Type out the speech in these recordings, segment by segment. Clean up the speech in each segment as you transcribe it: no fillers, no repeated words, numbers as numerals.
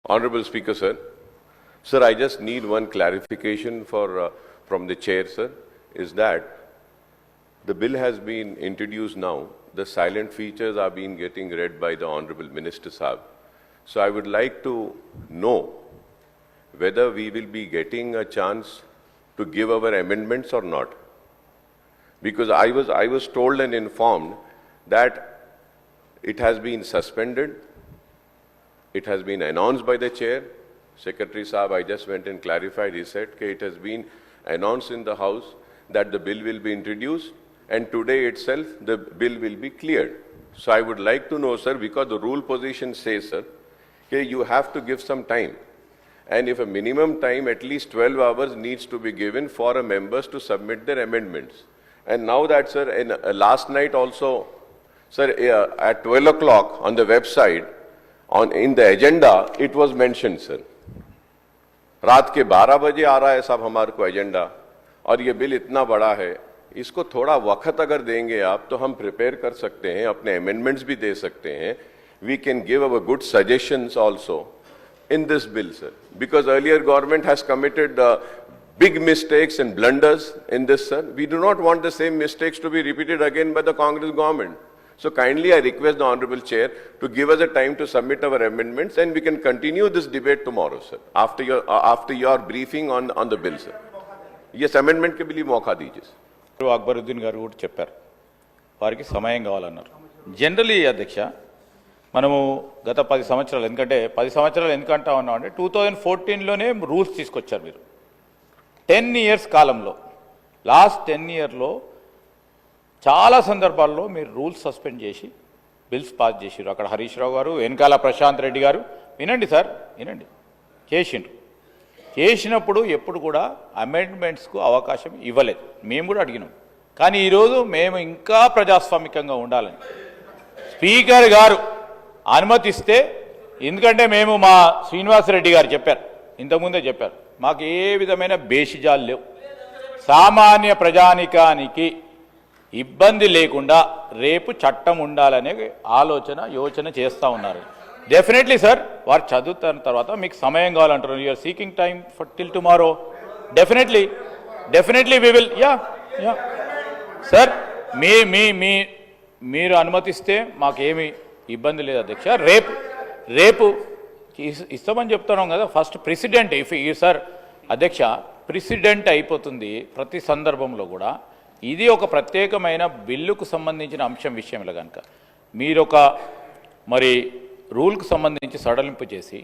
Honorable Speaker, sir. Sir, I just need one clarification from the chair, sir, is that the bill has been introduced now. The silent features are being getting read by the Honorable Minister Saab. So I would like to know whether we will be getting a chance to give our amendments or not. Because I was told and informed that it has been suspended. It has been announced by the chair. Secretary Saab, I just went and clarified. He said that it has been announced in the House that the bill will be introduced, and today itself the bill will be cleared. So I would like to know, sir, because the rule position says, sir, that you have to give some time. And if a minimum time, at least 12 hours needs to be given for members to submit their amendments. And now that, sir, last night also, sir, at 12 o'clock on the website, in the agenda, it was mentioned, sir. रात के 12 बजे आ रहा है साहब हमारे को agenda, और ये बिल इतना बड़ा है, इसको थोड़ा वक्त अगर देंगे आप तो हम प्रिपेयर कर सकते हैं, अपने अमेंडमेंट्स भी दे सकते हैं. We can give our good suggestions also in this bill, sir, because earlier government has committed big mistakes and blunders in this, sir. We do not want the same mistakes to be repeated again by the Congress government. So kindly I request the Honorable Chair to give us a time to submit our amendments, and we can continue this debate tomorrow, sir, after your briefing on the bill, sir. Yes, amendment के लिए मौका दीजिए. అక్బరుద్దీన్ గారు కూడా చెప్పారు, వారికి సమయం కావాలన్నారు. జనరలీ అధ్యక్ష, మనము గత 10 సంవత్సరాలు, ఎందుకంటే 10 సంవత్సరాలు ఎందుకంటా ఉన్నాం అంటే 2014లోనే రూల్స్ తీసుకొచ్చారు మీరు. 10 ఇయర్స్ కాలంలో, లాస్ట్ 10 ఇయర్లో చాలా సందర్భాల్లో మీరు రూల్స్ సస్పెండ్ చేసి బిల్స్ పాస్ చేసిరు. అక్కడ హరీష్ రావు గారు, వెనకాల ప్రశాంత్ రెడ్డి గారు, వినండి సార్, వినండి, చేసిండ్రు. చేసినప్పుడు ఎప్పుడు కూడా అమెండ్మెంట్స్కు అవకాశం ఇవ్వలేదు. మేము కూడా అడిగినాం. కానీ ఈరోజు మేము ఇంకా ప్రజాస్వామికంగా ఉండాలని స్పీకర్ గారు అనుమతిస్తే, ఎందుకంటే మేము మా శ్రీనివాసరెడ్డి గారు చెప్పారు, ఇంతకుముందే చెప్పారు, మాకు ఏ విధమైన బేషిజాలు లేవు, సామాన్య ప్రజానికానికి ఇబ్బంది లేకుండా రేపు చట్టం ఉండాలనే యోచన చేస్తూ ఉన్నారు. డెఫినెట్లీ సార్, వారు చదువుతున్న తర్వాత మీకు సమయం కావాలంటారు. You're seeking time for till tomorrow. Definitely we will. Yeah sir, మీరు అనుమతిస్తే మాకేమీ ఇబ్బంది లేదు అధ్యక్ష. రేపు ఇస్తామని చెప్తున్నాం కదా. ఫస్ట్ ప్రెసిడెంట్ సార్ అధ్యక్ష, ప్రెసిడెంట్ అయిపోతుంది ప్రతి సందర్భంలో కూడా. ఇది ఒక ప్రత్యేకమైన బిల్లుకు సంబంధించిన అంశం విషయంలో కనుక మీరొక మరి రూల్కు సంబంధించి సడలింపు చేసి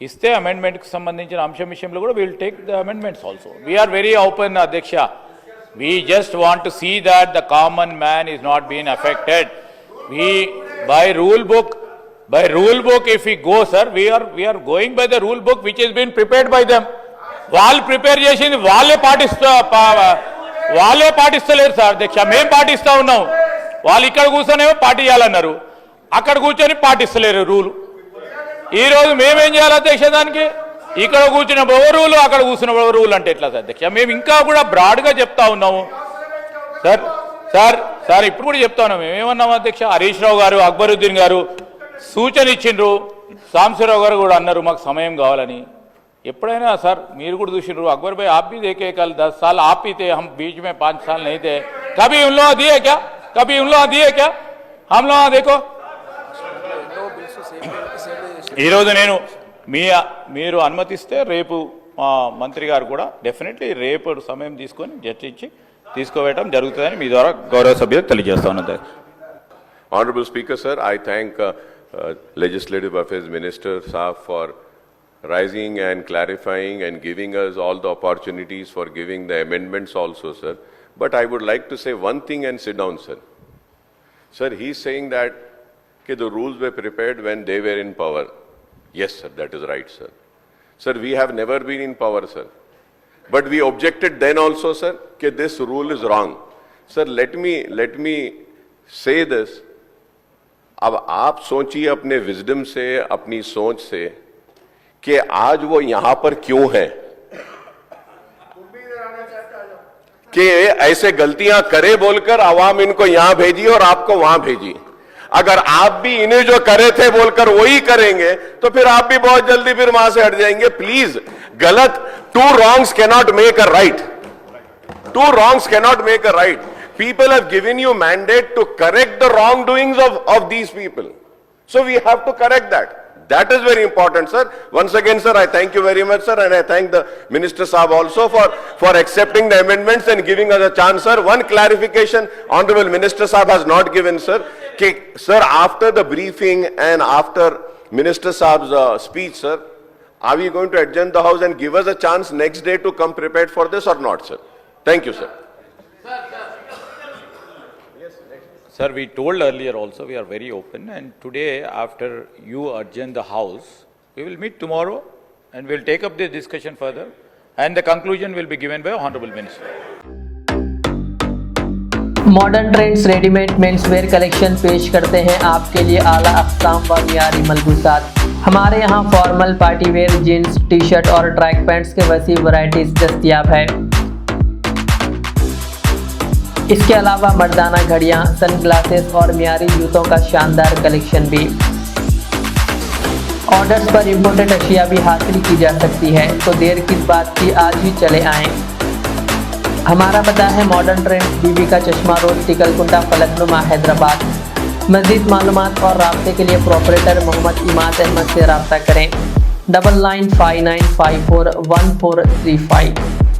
ఇస్తే అమెండ్మెంట్కి సంబంధించిన అంశం విషయంలో కూడా will take the amendments also. We're very open అధ్యక్ష. We just want to see that the common man is not been affected. By rule book if we go, sir, we're going by the rule book which is been prepared by them. వాళ్ళు prepare చేసింది వాళ్ళే పాటిస్తలేరు sir అధ్యక్ష. మేము పాటిస్తూ ఉన్నాం. వాళ్ళు ఇక్కడ కూర్చొనేమో పాటించాలన్నారు, అక్కడ కూర్చొని పాటిస్తలేరు రూలు. ఈరోజు మేమేం చేయాలి అధ్యక్ష? దానికి ఇక్కడ కూర్చున్న రూలు, అక్కడ కూర్చున్న రూలు అంటే ఎట్లా సార్ అధ్యక్ష? మేము ఇంకా కూడా బ్రాడ్గా చెప్తా ఉన్నాము సార్ ఇప్పుడు కూడా చెప్తా ఉన్నాం. మేమేమన్నాము అధ్యక్ష? హరీష్ రావు గారు, అక్బరుద్దీన్ గారు సూచన ఇచ్చిండ్రు, సాంబశివరావు గారు కూడా అన్నారు మాకు సమయం కావాలని. ఎప్పుడైనా సార్ మీరు కూడా చూసిండ్రు, अकबर भाई आप भी देखे, कल 10 साल आप ही थे, हम बीच में 5 साल नहीं थे. कभी उन लोगों दिए क्या? हम लोग देखो. ఈరోజు నేను మీరు అనుమతిస్తే రేపు మంత్రి గారు కూడా డెఫినెట్లీ రేపు సమయం తీసుకొని చర్చించి తీసుకోవడం జరుగుతుందని మీ ద్వారా గౌరవ సభ్యులకు తెలియజేస్తా ఉన్నది. Honorable Speaker, sir, I thank Legislative Affairs Minister Saab for rising and clarifying and giving us all the opportunities for giving the amendments also, sir. But I would like to say one thing and sit down, sir. Sir, he's saying that the rules were prepared when they were in power. Yes, sir, that is right, sir. Sir, we have never been in power, sir. But we objected then also, sir, that this rule is wrong. Sir, let me say this. अब आप सोचिए अपने wisdom से, अपनी सोच से, कि आज वो यहां पर क्यों है, कि ऐसे गलतियां करे बोलकर आवाम इनको यहां भेजी और आपको वहां भेजी. अगर आप भी इन्हें जो करे थे बोलकर वही करेंगे तो फिर आप भी बहुत जल्दी फिर वहां से हट जाएंगे। प्लीज, गलत, two wrongs cannot make a right, two wrongs cannot make a right. People have given you mandate to correct the wrong doings of these people, so we have to correct that. That is very important, sir. Once again, sir, I thank you very much, sir, and I thank the Minister Saab also for accepting the amendments and giving us a chance, sir. One clarification, Honorable Minister Saab has not given, sir. Sir, after the briefing and after Minister Saab's speech, sir, are we going to adjourn the House and give us a chance next day to come prepared for this or not, sir? Thank you, sir. Sir, we told earlier also we are very open, and today after you adjourn the House, we will meet tomorrow and we'll take up the discussion further, and the conclusion will be given by Honorable Minister. Modern trends readymade men's wear collection पेश करते हैं आपके लिए आला अक़साम व मियारी मलबूसात। हमारे यहाँ formal party wear jeans T shirt और ट्रैक पैंट्स के वसी वैरायटीज दस्तयाब है। इसके अलावा मर्दाना घड़ियाँ, सनग्लासेस और मियारी जूतों का शानदार कलेक्शन भी। ऑर्डर्स पर इम्पोर्टेड अशिया भी हासिल की जा सकती है, तो देर किस बात की, आज ही चले आएँ। हमारा पता है मॉडर्न ट्रेंड्स, बीबी का चश्मा रोड, टिकलकुंटा, फलकनुमा, हैदराबाद। मज़ीद मालूमात और राब्ते के लिए प्रोपरेटर मोहम्मद इमाद अहमद से रब्ता करें। 9959541435।